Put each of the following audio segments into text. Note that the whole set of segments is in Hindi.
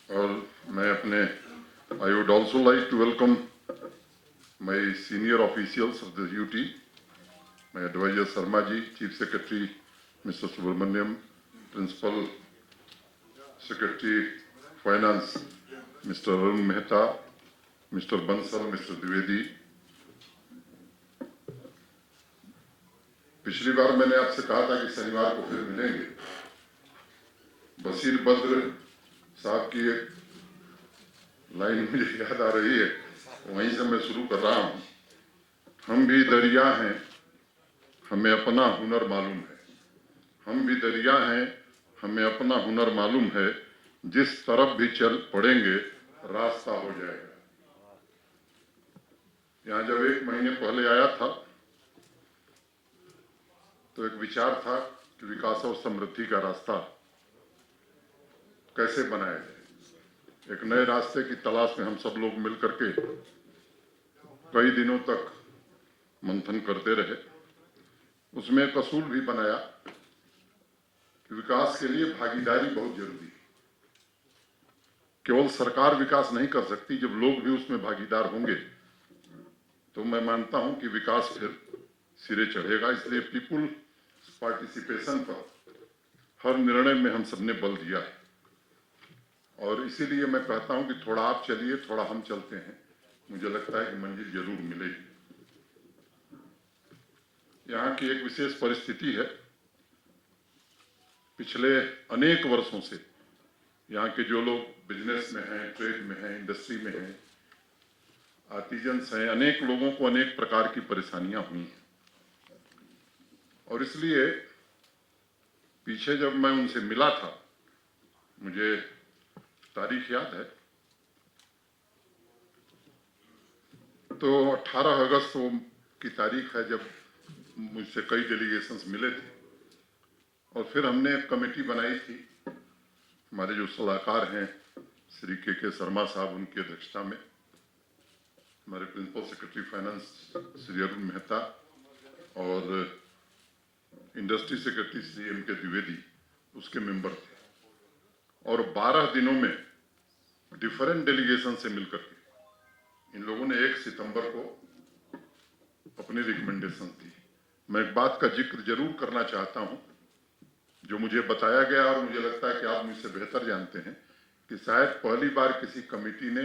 और मैं अपने I would also like to welcome my senior officials of the UT, my advisor Sharma ji, Chief Secretary Mr. Subramaniam, Principal Secretary Finance Mr. Arun Mehta, Mr. Bansal, Mr. Dwivedi. पिछली बार मैंने आपसे कहा था कि शनिवार को फिर मिलेंगे। बशीर बद्र साहब की एक लाइन मुझे याद आ रही है, वहीं से मैं शुरू कर रहा हूं। हम भी दरिया हैं, हमें अपना हुनर मालूम है। हम भी दरिया हैं, हमें अपना हुनर मालूम है। जिस तरफ भी चल पड़ेंगे रास्ता हो जाएगा। यहां जब 1 महीने पहले आया था तो एक विचार था कि विकास और समृद्धि का रास्ता कैसे बनाया जाए। एक नए रास्ते की तलाश में हम सब लोग मिलकर के कई दिनों तक मंथन करते रहे। उसमें एक असूल भी बनाया कि विकास के लिए भागीदारी बहुत जरूरी है। केवल सरकार विकास नहीं कर सकती, जब लोग भी उसमें भागीदार होंगे तो मैं मानता हूं कि विकास फिर सिरे चढ़ेगा। इसलिए पीपुल पार्टिसिपेशन पर हर निर्णय में हम सबने बल दिया है और इसीलिए मैं कहता हूं कि थोड़ा आप चलिए, थोड़ा हम चलते हैं। मुझे लगता है कि मंजिल जरूर मिलेगी। यहाँ की एक विशेष परिस्थिति है। पिछले अनेक वर्षों से यहाँ के जो लोग बिजनेस में हैं, ट्रेड में हैं, इंडस्ट्री में हैं, आर्टिजन्स हैं, अनेक लोगों को अनेक प्रकार की परेशानियां हुई हैं और इसलिए पीछे जब मैं उनसे मिला था, मुझे तारीख याद है, तो 18 अगस्त की तारीख है जब मुझसे कई डेलीगेशंस मिले थे और फिर हमने एक कमेटी बनाई थी। हमारे जो सलाहकार हैं श्री के शर्मा साहब, उनकी अध्यक्षता में, हमारे principal secretary finance Shri Arun Mehta और इंडस्ट्री सेक्रेटरी श्री एम के द्विवेदी उसके मेंबर थे और 12 दिनों में डिफरेंट डेलीगेशन से मिलकर के इन लोगों ने 1 सितंबर को अपनी रिकमेंडेशन दी। मैं एक बात का जिक्र जरूर करना चाहता हूं जो मुझे बताया गया और मुझे लगता है कि आप मुझसे बेहतर जानते हैं कि शायद पहली बार किसी कमेटी ने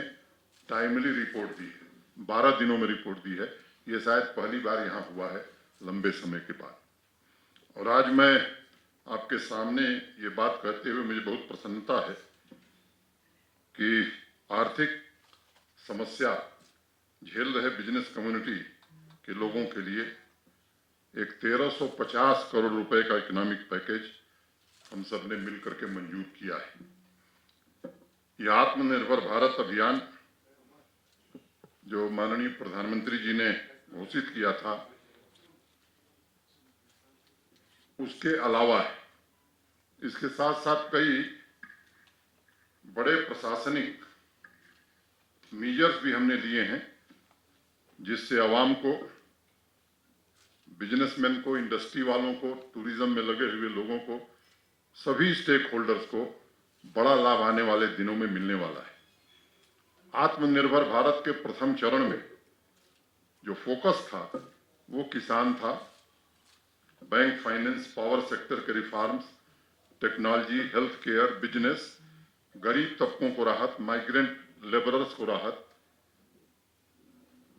टाइमली रिपोर्ट दी है, 12 दिनों में रिपोर्ट दी है। ये शायद पहली बार यहाँ हुआ है लंबे समय के बाद। और आज मैं आपके सामने ये बात कहते हुए मुझे बहुत प्रसन्नता है कि आर्थिक समस्या झेल रहे बिजनेस कम्युनिटी के लोगों के लिए एक 1350 करोड़ रुपए का इकोनॉमिक पैकेज हम सब ने मिलकर के मंजूर किया है। यह आत्मनिर्भर भारत अभियान जो माननीय प्रधानमंत्री जी ने घोषित किया था, उसके अलावा इसके साथ साथ कई बड़े प्रशासनिक मेजर्स भी हमने लिए हैं जिससे आवाम को, बिजनेसमैन को, इंडस्ट्री वालों को, टूरिज्म में लगे हुए लोगों को, सभी स्टेक होल्डर्स को बड़ा लाभ आने वाले दिनों में मिलने वाला है। आत्मनिर्भर भारत के प्रथम चरण में जो फोकस था वो किसान था, बैंक, फाइनेंस, पावर सेक्टर के reforms, technology, health care, business, गरीब तबकों को राहत, माइग्रेंट लेबरर्स को राहत।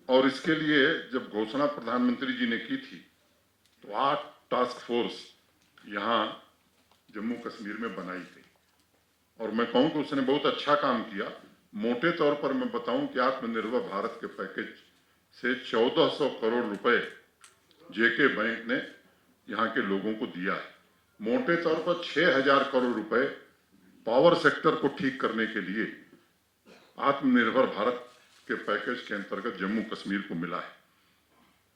और इसके लिए जब घोषणा प्रधानमंत्री जी ने की थी तो 8 टास्क फोर्स यहाँ जम्मू कश्मीर में बनाई गई और मैं कहूँ कि उसने बहुत अच्छा काम किया। मोटे तौर पर मैं बताऊं कि आत्मनिर्भर भारत के पैकेज से 1400 करोड़ रुपए जेके बैंक ने यहाँ के लोगों को दिया है। मोटे तौर पर 6000 करोड़ रुपए पावर सेक्टर को ठीक करने के लिए आत्मनिर्भर भारत के पैकेज के अंतर्गत जम्मू कश्मीर को मिला है।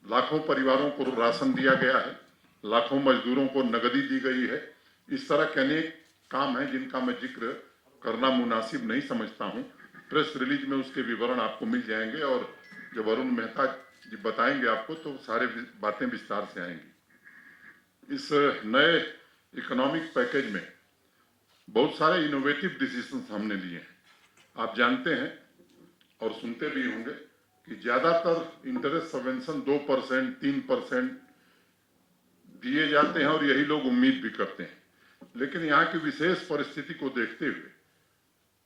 लाखों परिवारों को राशन दिया गया है, लाखों मजदूरों को नगदी दी गई है। इस तरह के अनेक काम हैं जिनका मैं जिक्र करना मुनासिब नहीं समझता हूं। प्रेस रिलीज में उसके विवरण आपको मिल जाएंगे और जब अरुण मेहता जी बताएंगे आपको तो सारे बातें विस्तार से आएंगी। इस नए इकोनॉमिक पैकेज में बहुत सारे इनोवेटिव डिसीजंस हमने लिए हैं। आप जानते हैं और सुनते भी होंगे कि ज्यादातर इंटरेस्ट सबवेंशन 2%, 3% दिए जाते हैं और यही लोग उम्मीद भी करते हैं। लेकिन यहाँ की विशेष परिस्थिति को देखते हुए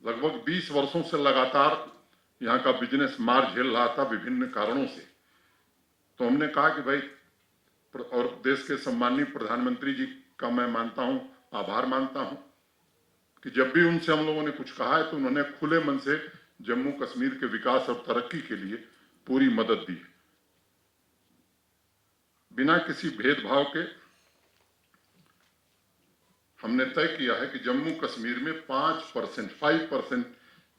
लगभग 20 वर्षों से लगातार यहाँ का बिजनेस मार झेल रहा था विभिन्न कारणों से। तो हमने कहा कि भाई, और देश के सम्माननीय प्रधानमंत्री जी का मैं मानता हूं, आभार मानता हूं कि जब भी उनसे हम लोगों ने कुछ कहा है तो उन्होंने खुले मन से जम्मू कश्मीर के विकास और तरक्की के लिए पूरी मदद दी। बिना किसी भेदभाव के हमने तय किया है कि जम्मू कश्मीर में 5%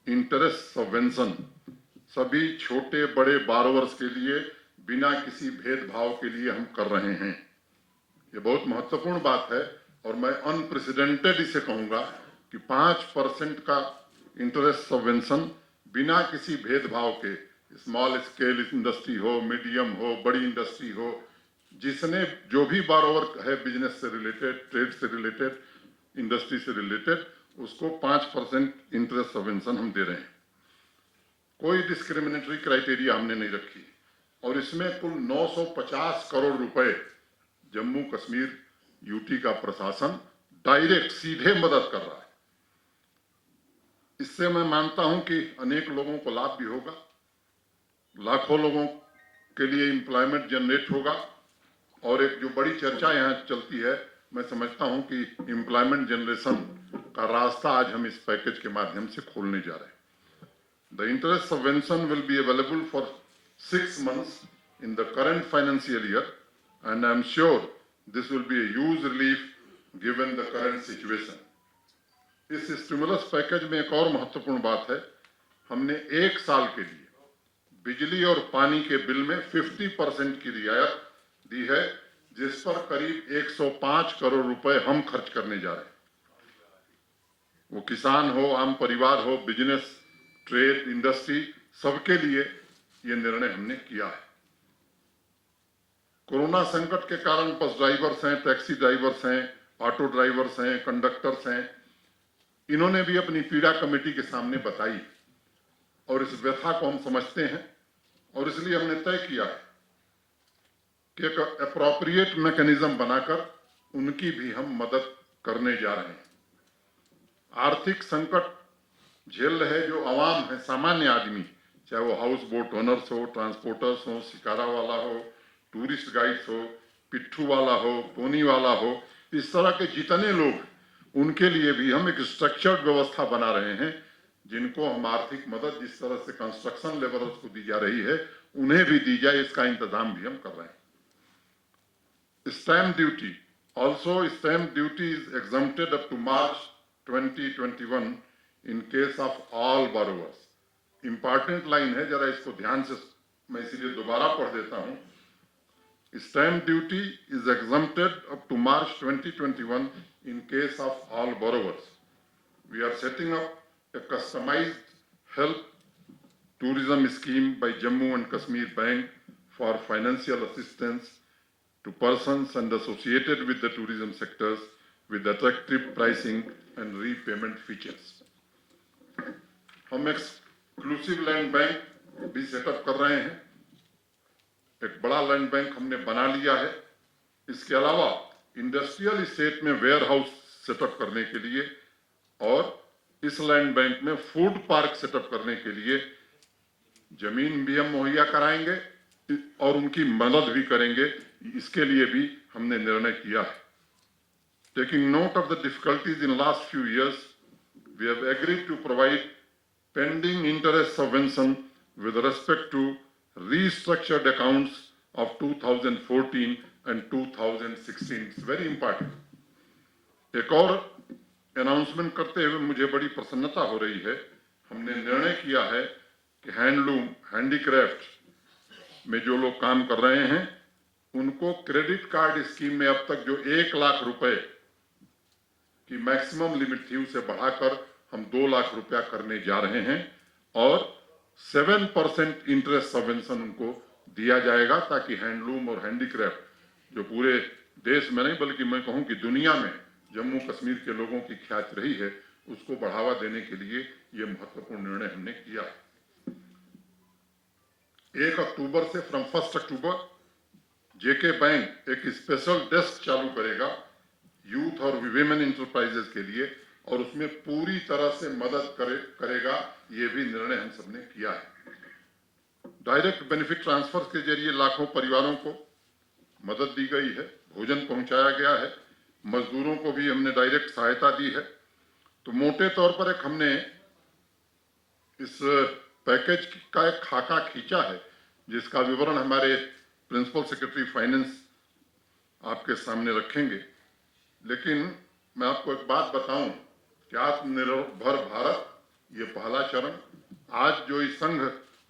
इंटरेस्ट सबवेंशन सभी छोटे बड़े बारोवर्स के लिए बिना किसी भेदभाव के लिए हम कर रहे हैं। ये बहुत महत्वपूर्ण बात है और मैं अनप्रेसिडेंटेड इसे कहूंगा कि 5% का इंटरेस्ट सबवेंशन बिना किसी भेदभाव के, स्मॉल स्केल इंडस्ट्री हो, मीडियम हो, बड़ी इंडस्ट्री हो, जिसने जो भी बारोवर है बिजनेस से रिलेटेड, ट्रेड से रिलेटेड, इंडस्ट्री से रिलेटेड, उसको 5% इंटरेस्ट सबवेंशन हम दे रहे हैं। कोई डिस्क्रिमिनेटरी क्राइटेरिया हमने नहीं रखी और इसमें कुल 950 करोड़ रुपए जम्मू कश्मीर यूटी का प्रशासन डायरेक्ट सीधे मदद कर रहा है। इससे मैं मानता हूं कि अनेक लोगों को लाभ भी होगा, लाखों लोगों के लिए एम्प्लॉयमेंट जनरेट होगा और एक जो बड़ी चर्चा यहाँ चलती है, मैं समझता हूं कि एम्प्लॉयमेंट जनरेशन का रास्ता आज हम इस पैकेज के माध्यम से खोलने जा रहे हैं। The interest subvention will be available for 6 months in the current financial year, and I am sure this will be a huge relief given the current situation. इस स्टिमुलस पैकेज में एक और महत्वपूर्ण बात है, हमने 1 साल के लिए बिजली और पानी के बिल में 50% की रियायत दी है, जिस पर करीब 105 करोड़ रुपए हम खर्च करने जा रहे हैं। वो किसान हो, आम परिवार हो, बिजनेस, ट्रेड, इंडस्ट्री, सबके लिए ये निर्णय हमने किया है। कोरोना संकट के कारण बस ड्राइवर्स हैं, टैक्सी ड्राइवर्स हैं, ऑटो ड्राइवर्स हैं, कंडक्टर्स हैं, इन्होंने भी अपनी पीड़ा कमेटी के सामने बताई और इस व्यथा को हम समझते हैं और इसलिए हमने तय किया है कि एक एप्रोप्रिएट मैकेनिज्म बनाकर उनकी भी हम मदद करने जा रहे हैं। आर्थिक संकट झेल रहे जो आवाम है, सामान्य आदमी, चाहे वो हाउस बोट ओनर्स हो, ट्रांसपोर्टर्स हो, शिकारा वाला हो, टूरिस्ट गाइड्स हो, पिट्ठू वाला हो, पोनी वाला हो, इस तरह के जितने लोग, उनके लिए भी हम एक स्ट्रक्चर्ड व्यवस्था बना रहे हैं, जिनको हम आर्थिक मदद जिस तरह से कंस्ट्रक्शन लेबरर्स को दी जा रही है, उन्हें भी दी जाए, इसका इंतजाम भी हम कर रहे हैं। Stamp duty, also stamp duty is exempted up to March 2021 in case of all borrowers. Important line है, जरा इसको ध्यान से मैं इसीलिए दोबारा पढ़ देता हूं। Stamp duty is exempted up to March 2021 in case of all borrowers. We are setting up a customized help tourism scheme by Jammu and Kashmir Bank for financial assistance to persons and associated with the tourism sectors with attractive pricing and repayment features. हम एक्सक्लूसिव लैंड बैंक भी सेटअप कर रहे हैं, एक बड़ा लैंड बैंक हमने बना लिया है। इसके अलावा इंडस्ट्रियल स्टेट में वेयर हाउस सेटअप करने के लिए और इस लैंड बैंक में फूड पार्क सेटअप करने के लिए जमीन भी हम मुहैया कराएंगे और उनकी मदद भी करेंगे, इसके लिए भी हमने निर्णय किया है। Taking note of the difficulties in last few years, we have agreed to provide pending interest subvention with respect to restructured accounts of 2014 and 2016. It's very important. एक और अनाउंसमेंट करते हुए मुझे बड़ी प्रसन्नता हो रही है। हमने निर्णय किया है कि हैंडलूम, हैंडीक्राफ्ट में जो लोग काम कर रहे हैं, उनको क्रेडिट कार्ड स्कीम में अब तक जो 1 लाख रुपए की मैक्सिमम लिमिट थी, उसे बढ़ाकर हम 2 लाख रुपया करने जा रहे हैं और 7% इंटरेस्ट सबवेंशन उनको दिया जाएगा, ताकि हैंडलूम और हैंडीक्राफ्ट जो पूरे देश में नहीं बल्कि मैं कहूं कि दुनिया में जम्मू कश्मीर के लोगों की ख्याति रही है, उसको बढ़ावा देने के लिए ये महत्वपूर्ण निर्णय हमने किया। 1 अक्टूबर से फ्रॉम 1 अक्टूबर जेके बैंक एक स्पेशल डेस्क चालू करेगा यूथ और विमेन इंटरप्राइजेस के लिए, और उसमें पूरी तरह से मदद करेगा। ये भी निर्णय हम सबने किया है। डायरेक्ट बेनिफिट ट्रांसफर के जरिए लाखों परिवारों को मदद दी गई है, भोजन पहुंचाया गया है, मजदूरों को भी हमने डायरेक्ट सहायता दी है। तो मोटे तौर पर एक हमने इस पैकेज का एक खाका खींचा है, जिसका विवरण हमारे प्रिंसिपल सेक्रेटरी फाइनेंस आपके सामने रखेंगे। लेकिन मैं आपको एक बात बताऊं कि आत्मनिर्भर भारत ये पहला चरण, आज जो इस संघ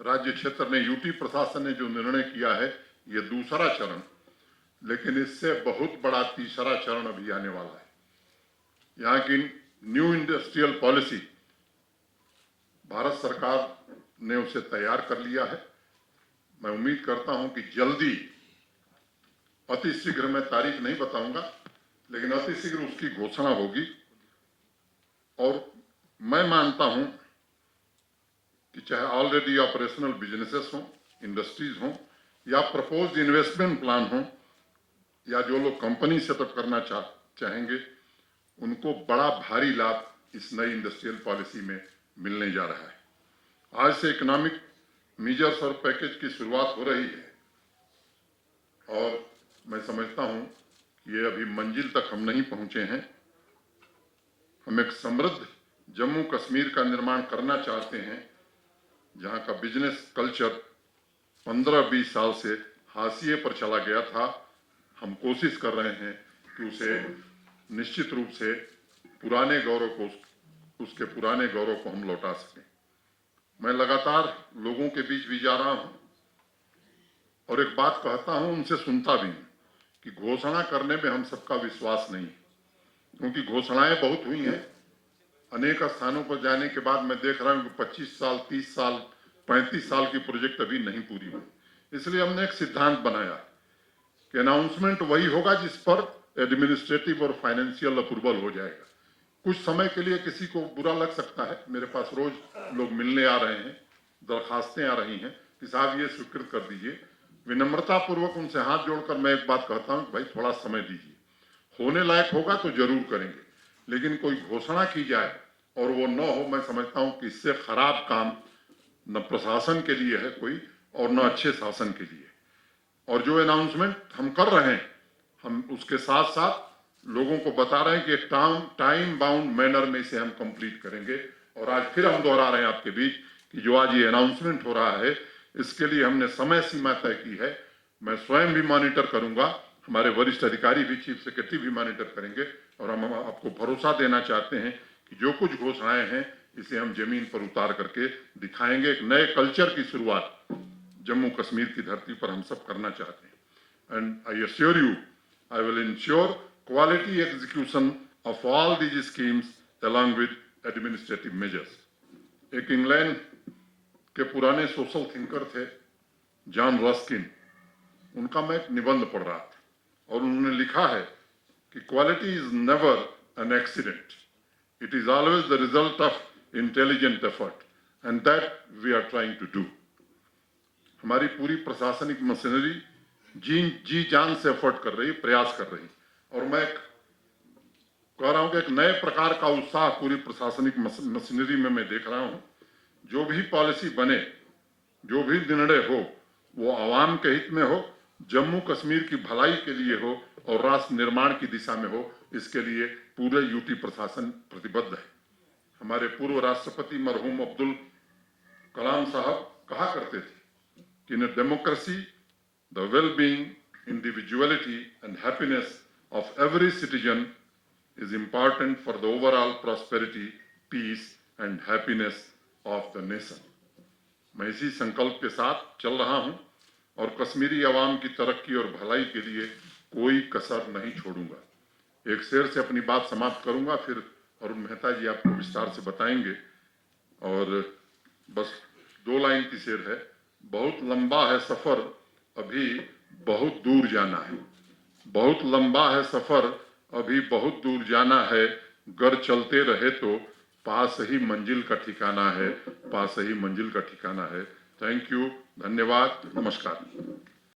राज्य क्षेत्र ने यूटी प्रशासन ने जो निर्णय किया है ये दूसरा चरण, लेकिन इससे बहुत बड़ा तीसरा चरण अभी आने वाला है। यहाँ की न्यू इंडस्ट्रियल पॉलिसी भारत सरकार ने उसे तैयार कर लिया है। मैं उम्मीद करता हूं कि जल्दी, अति शीघ्र, मैं तारीख नहीं बताऊंगा, लेकिन अति शीघ्र उसकी घोषणा होगी। और मैं मानता हूं कि चाहे ऑलरेडी ऑपरेशनल बिजनेसेस हों, इंडस्ट्रीज हों, या प्रपोज्ड इन्वेस्टमेंट प्लान हों, या जो लोग कंपनी सेटअप करना चाहेंगे, उनको बड़ा भारी लाभ इस नई इंडस्ट्रियल पॉलिसी में मिलने जा रहा है। आज से इकोनॉमिक मेजर्स और पैकेज की शुरुआत हो रही है, और मैं समझता हूं कि ये अभी मंजिल तक हम नहीं पहुंचे हैं। हम एक समृद्ध जम्मू कश्मीर का निर्माण करना चाहते हैं, जहां का बिजनेस कल्चर 15-20 साल से हाशिए पर चला गया था। हम कोशिश कर रहे हैं कि उसे निश्चित रूप से उसके पुराने गौरव को हम लौटा सकें। मैं लगातार लोगों के बीच भी जा रहा हूं और एक बात कहता हूं, उनसे सुनता भी हूं कि घोषणा करने में हम सबका विश्वास नहीं, क्योंकि घोषणाएं बहुत हुई हैं। अनेक स्थानों पर जाने के बाद मैं देख रहा हूं कि 25 साल, 30 साल, 35 साल की प्रोजेक्ट अभी नहीं पूरी हुई। इसलिए हमने एक सिद्धांत बनाया कि अनाउंसमेंट वही होगा जिस पर एडमिनिस्ट्रेटिव और फाइनेंशियल अप्रूवल हो जाएगा। कुछ समय के लिए किसी को बुरा लग सकता है, मेरे पास रोज लोग मिलने आ रहे हैं, दरखास्तें आ रही हैं कि साहब ये स्वीकृत कर दीजिए। विनम्रता पूर्वक उनसे हाथ जोड़कर मैं एक बात कहता हूं कि भाई थोड़ा समय दीजिए, होने लायक होगा तो जरूर करेंगे। लेकिन कोई घोषणा की जाए और वो न हो, मैं समझता हूं कि इससे खराब काम न प्रशासन के लिए है कोई, और न अच्छे शासन के लिए। और जो अनाउंसमेंट हम कर रहे हैं, हम उसके साथ साथ लोगों को बता रहे हैं कि एक टाइम बाउंड मैनर में इसे हम कंप्लीट करेंगे। और आज फिर हम दोहरा रहे हैं आपके बीच कि जो आज ये अनाउंसमेंट हो रहा है, इसके लिए हमने समय सीमा तय की है। मैं स्वयं भी मॉनिटर करूंगा, हमारे वरिष्ठ अधिकारी भी, चीफ सेक्रेटरी भी मॉनिटर करेंगे, और हम आपको भरोसा देना चाहते हैं कि जो कुछ घोषणाएं हैं इसे हम जमीन पर उतार करके दिखाएंगे। एक नए कल्चर की शुरुआत जम्मू कश्मीर की धरती पर हम सब करना चाहते हैं। And I assure you, I will ensure quality execution of all these schemes along with administrative measures. एक इंग्लैंड के पुराने सोशल थिंकर थे जॉन रस्किन, उनका मैं एक निबंध पढ़ रहा था, और उन्होंने लिखा है कि quality is never an accident, it is always the result of intelligent effort, and that we are trying to do. हमारी पूरी प्रशासनिक मशीनरी जी जान से एफर्ट कर रही, प्रयास कर रही, और मैं कह रहा हूं कि एक नए प्रकार का उत्साह पूरी प्रशासनिक मशीनरी में मैं देख रहा हूं। जो भी पॉलिसी बने, जो भी निर्णय हो, वो आवाम के हित में हो, जम्मू कश्मीर की भलाई के लिए हो, और राष्ट्र निर्माण की दिशा में हो। इसके लिए पूरे यूटी प्रशासन प्रतिबद्ध है। हमारे पूर्व राष्ट्रपति मरहूम अब्दुल कलाम साहब कहा करते थे कि in democracy the well being, individuality and happiness of every citizen is important for the overall prosperity, peace and happiness of the nation। मैं इसी संकल्प के साथ चल रहा हूं, और कश्मीरी अवाम की तरक्की और भलाई के लिए कोई कसर नहीं छोड़ूंगा। एक शेर से अपनी बात समाप्त करूंगा, फिर अरुण मेहता जी आपको विस्तार से बताएंगे। और बस 2 लाइन की शेर है, बहुत लंबा है सफर, अभी बहुत दूर जाना है। बहुत लंबा है सफर, अभी बहुत दूर जाना है, गर चलते रहे तो पास ही मंजिल का ठिकाना है, पास ही मंजिल का ठिकाना है। थैंक यू, धन्यवाद, नमस्कार।